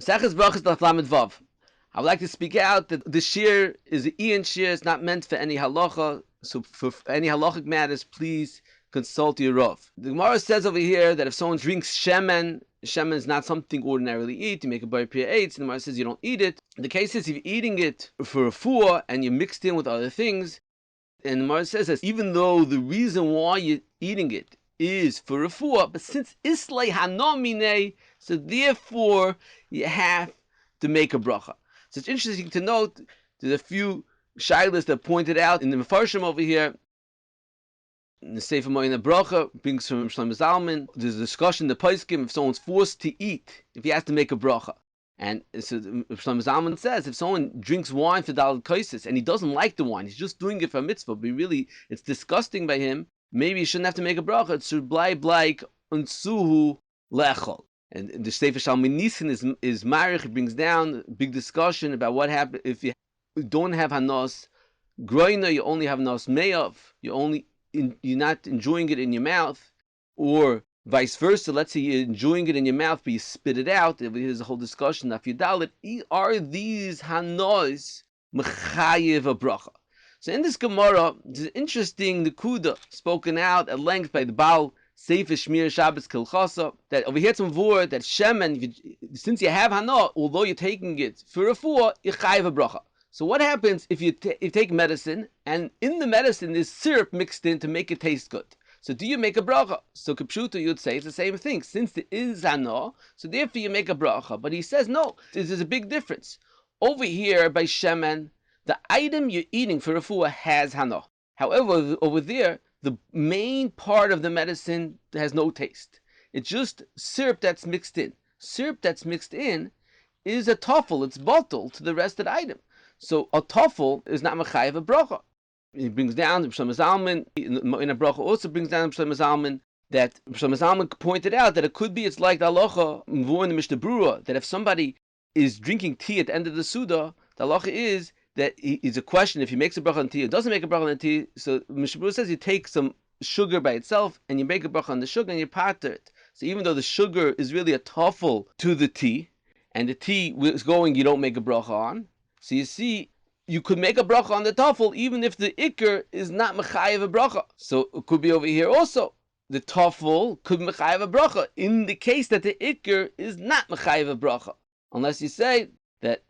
Seches brachas daf lamed vav. I would like to speak out that the shir is an Ian shir. It's not meant for any halacha. So for any halachic matters, please consult your Rav. The Gemara says over here that if someone drinks shemen, shemen is not something ordinarily eat. You make a bar priya eitz, and the Gemara says you don't eat it. The case is if you're eating it for a fuah and you mixed in with other things, and the Gemara says that even though the reason why you're eating it is for a fuah, but since islay hanomine, so therefore you have to make a bracha. So it's interesting to note there's a few shilas that pointed out in the Mefarshim over here. In the Sefer Moina Bracha brings from Shlomo Zalman. There's a discussion in the Poskim if someone's forced to eat, if he has to make a bracha. And so Shlomo Zalman says if someone drinks wine for Daled Kaisis and he doesn't like the wine, he's just doing it for a mitzvah, but really it's disgusting by him, maybe he shouldn't have to make a bracha. It should bleib like unsuhu lechol. And the Sefer Shalminisin is marich. It brings down a big discussion about what happens if you don't have hanos groina, you only have hanos meyav, you're not enjoying it in your mouth, or vice versa. Let's say you're enjoying it in your mouth, but you spit it out. There's a whole discussion. Are these hanos mechayev a bracha? So in this Gemara, there's an interesting nekuda spoken out at length by the Baal Sefer Shmir Shabbos Kilchasa, that over here it's mavur that shemen, since you have hana, although you're taking it for a fuah, you chayev a bracha. So what happens if you take medicine and in the medicine there's syrup mixed in to make it taste good? So do you make a bracha? So Kipshuta you'd say it's the same thing. Since there is hana, so therefore you make a bracha. But he says no, there's a big difference. Over here by shemen, the item you're eating for a fuah has hana. However, over there, the main part of the medicine has no taste. It's just syrup that's mixed in. Syrup that's mixed in is a toffel. It's bottled to the rest of the item. So a toffel is not mechayev a bracha. He brings down Shlomo Zalman in a bracha. Also brings down Shlomo Zalman that Shlomo Zalman pointed out that it could be it's like the halacha in the Mishnah Brura that if somebody is drinking tea at the end of the Suda, the halacha is that it's a question if he makes a bracha on tea or doesn't make a bracha on tea. So Mishnah Brura says you take some sugar by itself and you make a bracha on the sugar and you pater it. So even though the sugar is really a toffel to the tea and the tea is going, you don't make a bracha on. So you see, you could make a bracha on the toffel even if the ikr is not mechayev a bracha. So it could be over here also. The toffel could mechayev a bracha in the case that the ikr is not mechayev a bracha. Unless you say that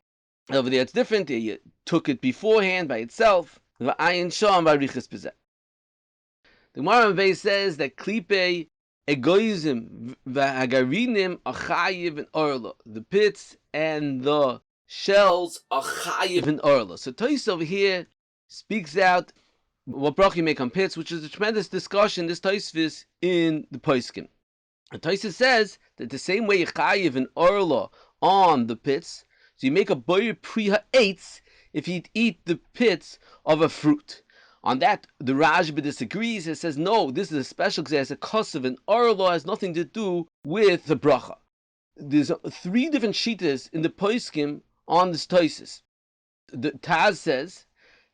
over there it's different. You took it beforehand by itself. The Gemara Beis says that klipe egoism v'hagarinim achayiv and orla. The pits and the shells are chayiv and orla. So Tais over here speaks out what bracha you make on pits, which is a tremendous discussion. This Taisvis in the Poskim. Taisus says that the same way you chayiv and orla on the pits, so you make a boyer priya eitz if you eat the pits of a fruit. On that, the Rashba disagrees. It says, no, this is a special because it has a kosev and orla has nothing to do with the bracha. There's 3 different shitas in the Poskim on this Taisus. The Taz says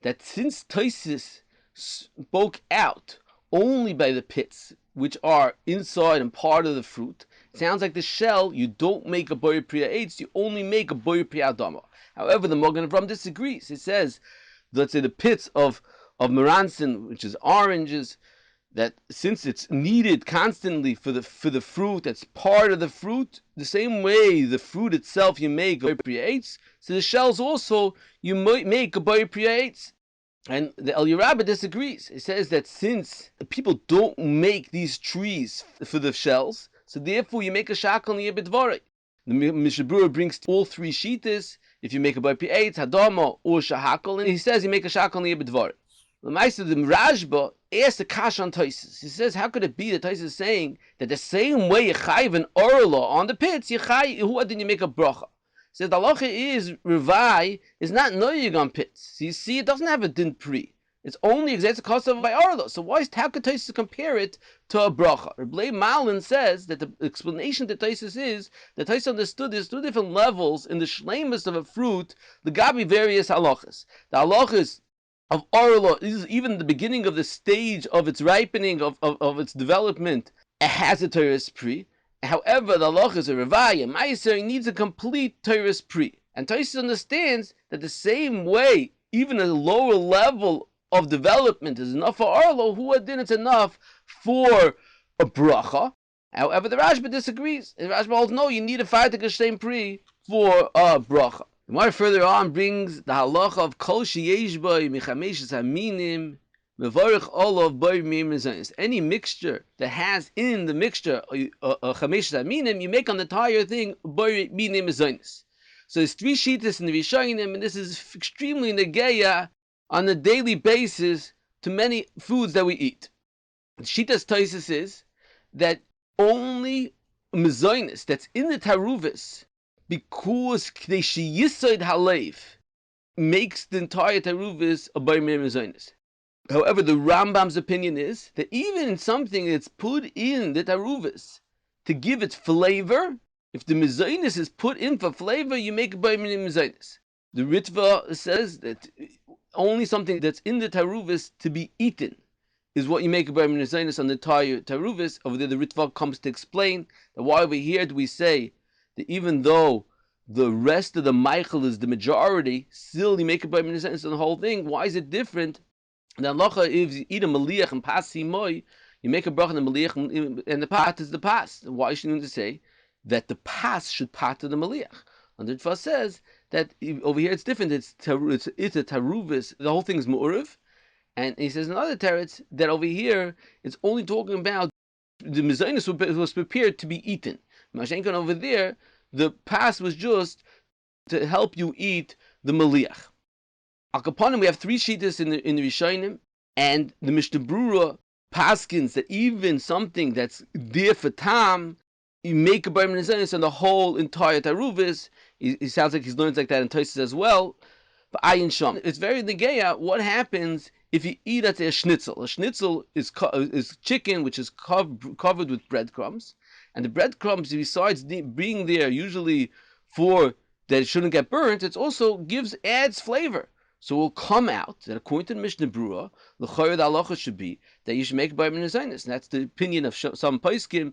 that since Taisus spoke out only by the pits, which are inside and part of the fruit, it sounds like the shell, you don't make a boyer priya eitz, you only make a boyer priya adama. However, the Magen Avraham disagrees. It says, let's say the pits of Meranson, which is oranges, that since it's needed constantly for the fruit, that's part of the fruit, the same way the fruit itself you make a boyer priya eitz, so the shells also you might make a boyer priya eitz. And the Eliyah Rabbah disagrees. It says that since people don't make these trees for the shells, so therefore you make a shakal niyeh. The Mishnah Brura brings all 3 shitas. If you make a boyer priya eitz, hadama, or shahakal, and he says you make a shakal niyeh b'dvarim. The Ma'aser, the Rashba asked the kash on Taisus. He says, how could it be that Taisus is saying that the same way you chayiv an orla on the pits, you chayiv, who didn't you make a bracha? He says the halacha is revai is not noyig on pits. So you see, it doesn't have a din pri. It's only exact cost of by orla. So how could Taisus compare it to a bracha? Rebbe Malin says that the explanation to Taisus is that Taisus understood there's 2 different levels in the shleimus of a fruit, the gabi various halachas. The halachas of orla is even the beginning of the stage of its ripening, of its development, it has a teres pri, However, the halacha is a revaya, ma'aser needs a complete Torah's pri. And Tosfos understands that the same way, even a lower level of development is enough for Arlo, who adin it's enough for a bracha. However, the Rashba disagrees. The Rashba holds no, you need a Fartik Hashem pri for a bracha. The Gemara further on brings the halacha of kol sheyesh boi michameshes haminim mevarich olav boi mimezayis. Any mixture that has in the mixture chameshes haminim, you make on the entire thing boi mimezayis. So there's three shittas in the Rishonim, and this is extremely negeya on a daily basis to many foods that we eat. The shittas Tosfos is that only mezayis that's in the taruvis, because K'dei Sheyisoid Halev makes the entire taruvis a bar mezayis. However, the Rambam's opinion is that even something that's put in the taruvis to give it flavor, if the mezayis is put in for flavor, you make a bar mezayis. The Ritva says that only something that's in the taruvis to be eaten is what you make a bar mezayis on the entire taruvis. Over there, the Ritva comes to explain that why over here do we say that even though the rest of the Michael is the majority, still you make a bar mezayis on the whole thing. Why is it different? The halacha, if you eat a maliach and pas simoy, you make a bracha on the maliach and the pat is the pas. Why should you say that the pas should pat to the maliach? And the Ritva says that over here it's different. It's a taruvis. The whole thing is mu'uriv. And he says in other teretz that over here it's only talking about the mezayis was prepared to be eaten. Mashenkan over there, the pas was just to help you eat the maliach. Al Kaponim, we have three shittas in the Rishonim, and the Mishnah Brura paskins that even something that's there for tam, you make a bar mezayis on the whole entire taruvis. He sounds like he's learned like that in Tosfos as well. But ayin sham, it's very negeya. What happens if you eat at a schnitzel? A schnitzel is chicken which is covered with breadcrumbs, and the breadcrumbs, besides being there usually for that it shouldn't get burnt, it also adds flavor. So it will come out that according to the Mishnah Brura, the chayr halacha should be that you should make a bar mezayis, and that's the opinion of some poskim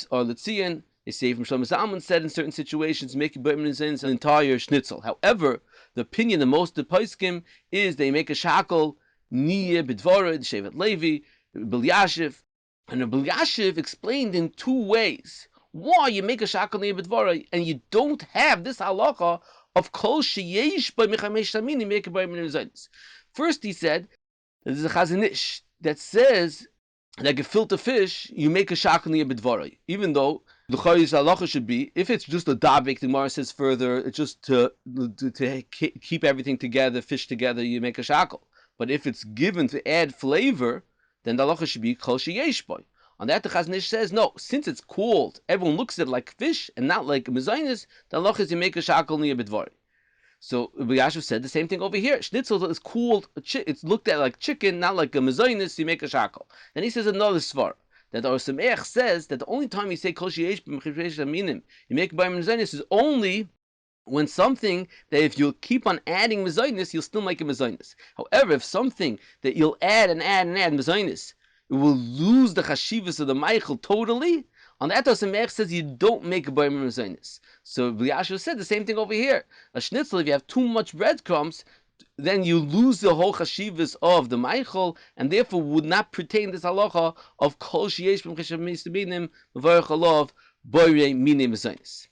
or Letzion. They say from Shlomo Zalman said in certain situations, make a bar mezayis an entire schnitzel. However, the opinion of most of the poskim is they make a shackle niye b'dvara, Shevet Levi, Bilyashiv, and the Bilyashiv explained in two ways why you make a shackle niye b'dvara and you don't have this halacha of kol sheyesh by mechamesh tamini make a bar mezayis. First, he said there's a Chazon Ish that says that gefilte fish you make a shackle niye b'dvara, even though the chayis halacha should be if it's just a dabik. The Gemara says further, it's just to keep everything together, fish together, you make a shackle. But if it's given to add flavor, then the halacha should be kol sheyesh by. On that, the Chazon Ish says, no, since it's called, everyone looks at it like fish and not like mezayis, the halacha is you make a shackle niya b'dvari. So Bilyashiv said the same thing over here. Schnitzel is called, it's looked at like chicken, not like a mezayis, you make a shackle. Then he says another svar, that our Sameach says that the only time you say kol sheyesh b'mechamesh aminim, you make a bar mezayis, is only when something that if you'll keep on adding mezayis, you'll still make a mezayis. However, if something that you'll add mezayis, it will lose the chashivas of the Michael totally. On that, Sameach says you don't make a bar mezayis. So Bilyashiv said the same thing over here. A schnitzel, if you have too much breadcrumbs, then you lose the whole chashivas of the Michael, and therefore would not pertain this halacha of kol sheyesh b'mechamesh aminim mevarich alav boirei mine mezayis.